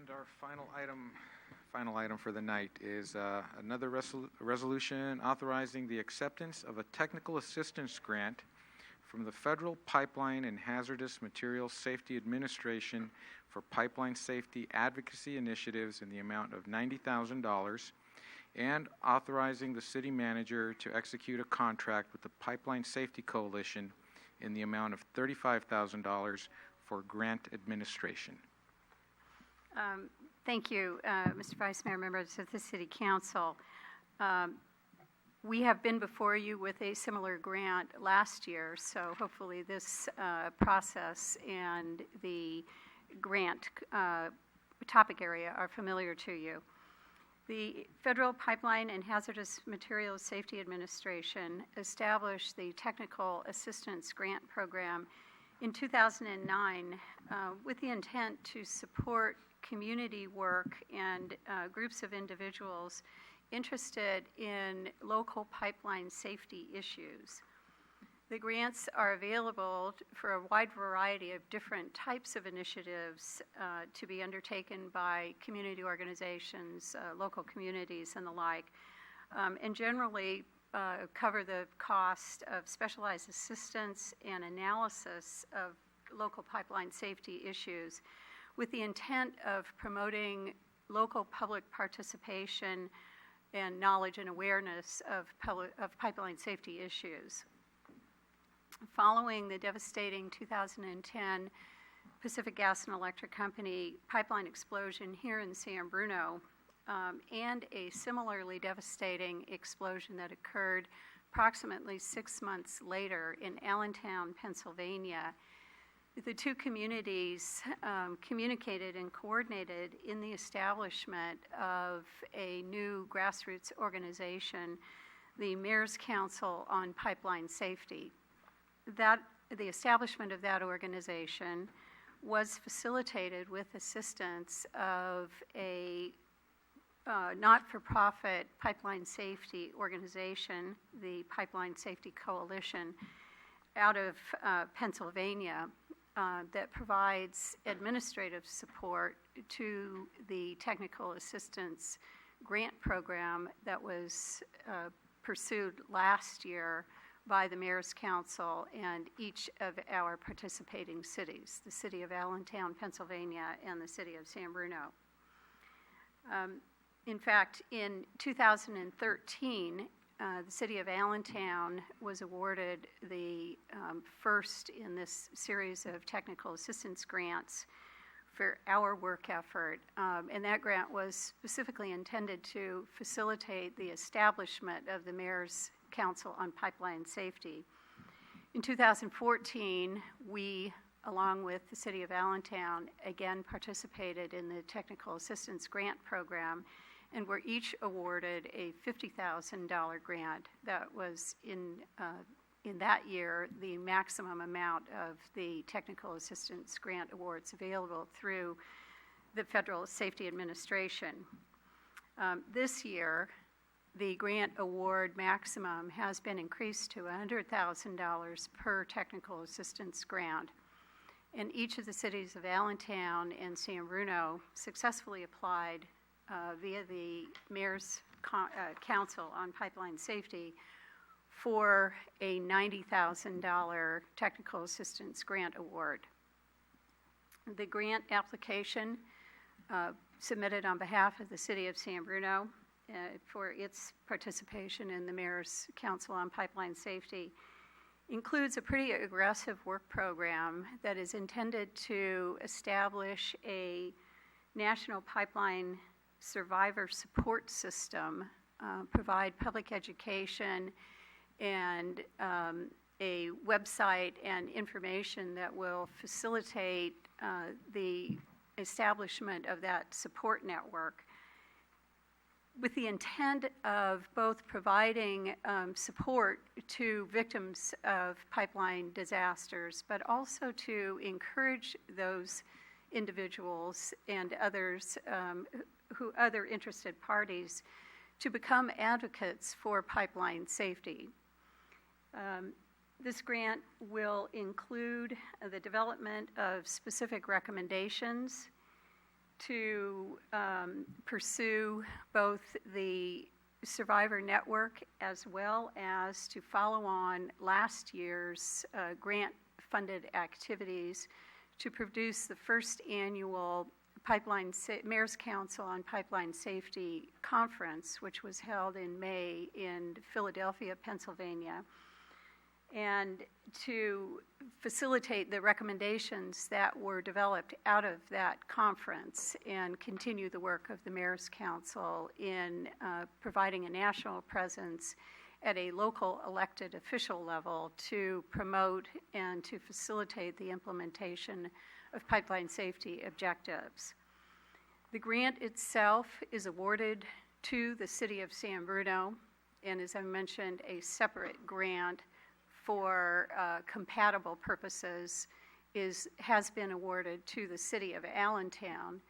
And our final item for the night is another resolution authorizing the acceptance of a technical assistance grant from the Federal Pipeline and Hazardous Materials Safety Administration for pipeline safety advocacy initiatives in the amount of $90,000, and authorizing the city manager to execute a contract with the Pipeline Safety Coalition in the amount of $35,000 for grant administration. Thank you, Mr. Vice Mayor, members of the City Council. We have been before you with a similar grant last year, so hopefully this process and the grant topic area are familiar to you. The Federal Pipeline and Hazardous Materials Safety Administration established the Technical Assistance Grant Program in 2009 with the intent to support community work and groups of individuals interested in local pipeline safety issues. The grants are available for a wide variety of different types of initiatives to be undertaken by community organizations, local communities, and the like, and generally cover the cost of specialized assistance and analysis of local pipeline safety issues with the intent of promoting local public participation and knowledge and awareness of pipeline safety issues. Following the devastating 2010 Pacific Gas and Electric Company pipeline explosion here in San Bruno, and a similarly devastating explosion that occurred approximately 6 months later in Allentown, Pennsylvania, the two communities communicated and coordinated in the establishment of a new grassroots organization, the Mayor's Council on Pipeline Safety. The establishment of that organization was facilitated with assistance of a not-for-profit pipeline safety organization, the Pipeline Safety Coalition, out of Pennsylvania, that provides administrative support to the technical assistance grant program that was pursued last year by the Mayor's Council and each of our participating cities, the city of Allentown, Pennsylvania, and the city of San Bruno. In fact, in 2013, the city of Allentown was awarded the first in this series of technical assistance grants for our work effort, and that grant was specifically intended to facilitate the establishment of the Mayor's Council on Pipeline Safety. In 2014, we, along with the city of Allentown, again participated in the Technical Assistance Grant Program and were each awarded a $50,000 grant. That was in that year the maximum amount of the Technical Assistance Grant awards available through the Federal Safety Administration. This year, the grant award maximum has been increased to $100,000 per technical assistance grant. And each of the cities of Allentown and San Bruno successfully applied via the Mayor's Council on Pipeline Safety for a $90,000 technical assistance grant award. The grant application submitted on behalf of the city of San Bruno for its participation in the Mayor's Council on Pipeline Safety includes a pretty aggressive work program that is intended to establish a national pipeline survivor support system, provide public education, and a website and information that will facilitate the establishment of that support network, with the intent of both providing support to victims of pipeline disasters, but also to encourage those individuals and others, other interested parties, to become advocates for pipeline safety. This grant will include the development of specific recommendations, to pursue both the Survivor Network as well as to follow on last year's grant-funded activities to produce the first annual Mayor's Council on Pipeline Safety Conference, which was held in May in Philadelphia, Pennsylvania, and to facilitate the recommendations that were developed out of that conference and continue the work of the Mayor's Council in providing a national presence at a local elected official level to promote and to facilitate the implementation of pipeline safety objectives. The grant itself is awarded to the City of San Bruno, and as I mentioned, a separate grant for compatible purposes has been awarded to the City of Allentown.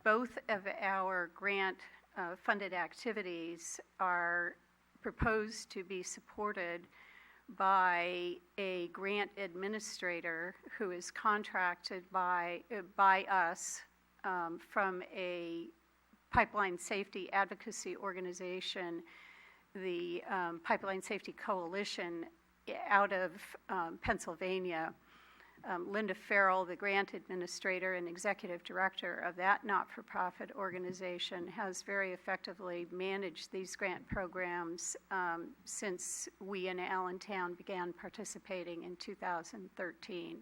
Both of our grant-funded activities are proposed to be supported by a grant administrator who is contracted by us from a pipeline safety advocacy organization, the Pipeline Safety Coalition out of Pennsylvania. Linda Farrell, the grant administrator and executive director of that not-for-profit organization, has very effectively managed these grant programs since we in Allentown began participating in 2013.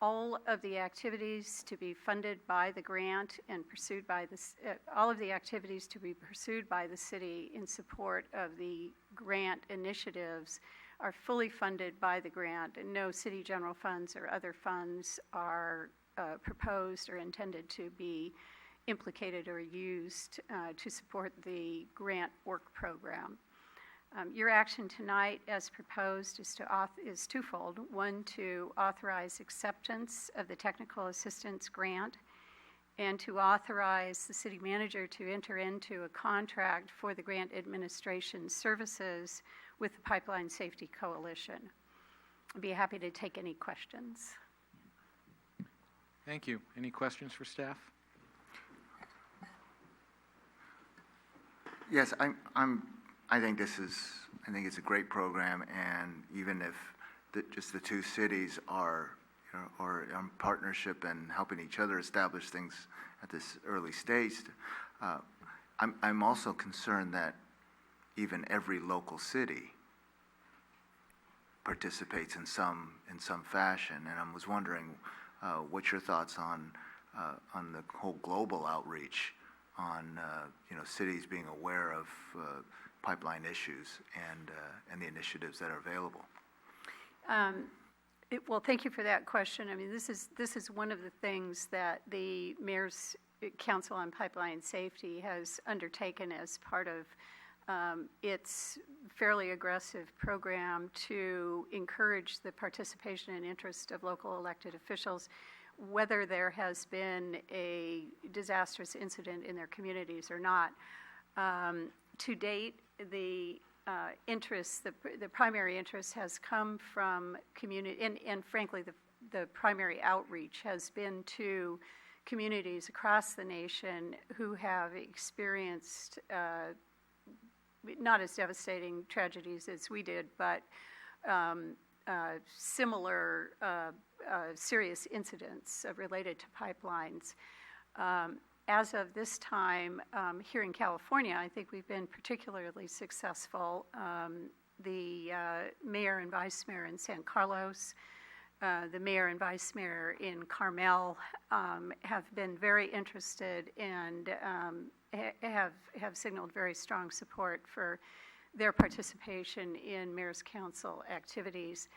All of the activities to be funded by the grant and pursued by all of the activities to be pursued by the city in support of the grant initiatives are fully funded by the grant, and no city general funds or other funds are proposed or intended to be implicated or used to support the grant work program. Your action tonight, as proposed, is twofold. One, to authorize acceptance of the technical assistance grant, and to authorize the city manager to enter into a contract for the grant administration services with the Pipeline Safety Coalition. I'd be happy to take any questions. Thank you. Any questions for staff? Yes, I think it's a great program, and even if just the two cities are in partnership and helping each other establish things at this early stage, I'm also concerned that even every local city participates in some fashion, and I was wondering what your thoughts on the whole global outreach on cities being aware of pipeline issues and the initiatives that are available. Well, thank you for that question. I mean, this is one of the things that the Mayor's Council on Pipeline Safety has undertaken as part of its fairly aggressive program to encourage the participation and interest of local elected officials, whether there has been a disastrous incident in their communities or not. To date, the primary interest has come from community, and frankly, the primary outreach has been to communities across the nation who have experienced not as devastating tragedies as we did, but similar serious incidents related to pipelines. As of this time, here in California, I think we've been particularly successful. The mayor and vice mayor in San Carlos, the mayor and vice mayor in Carmel have been very interested and have signaled very strong support for their participation in Mayor's Council activities.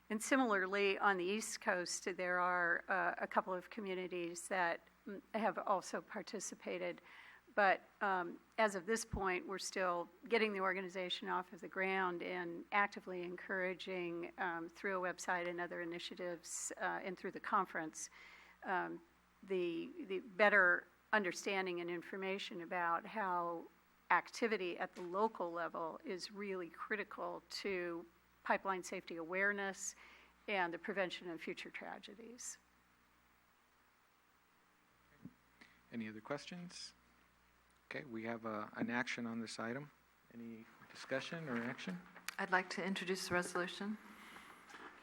And similarly, on the East Coast, there are a couple of communities that have also participated. But as of this point, we're still getting the organization off of the ground and actively encouraging through a website and other initiatives and through the conference the better understanding and information about how activity at the local level is really critical to pipeline safety awareness and the prevention of future tragedies. Any other questions? Okay, we have an action on this item. Any discussion or action? I'd like to introduce the resolution.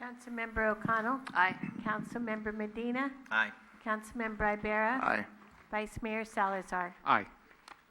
Councilmember O'Connell. Aye. Councilmember Medina. Aye. Councilmember Ibarra. Aye. Vice Mayor Salazar. Aye.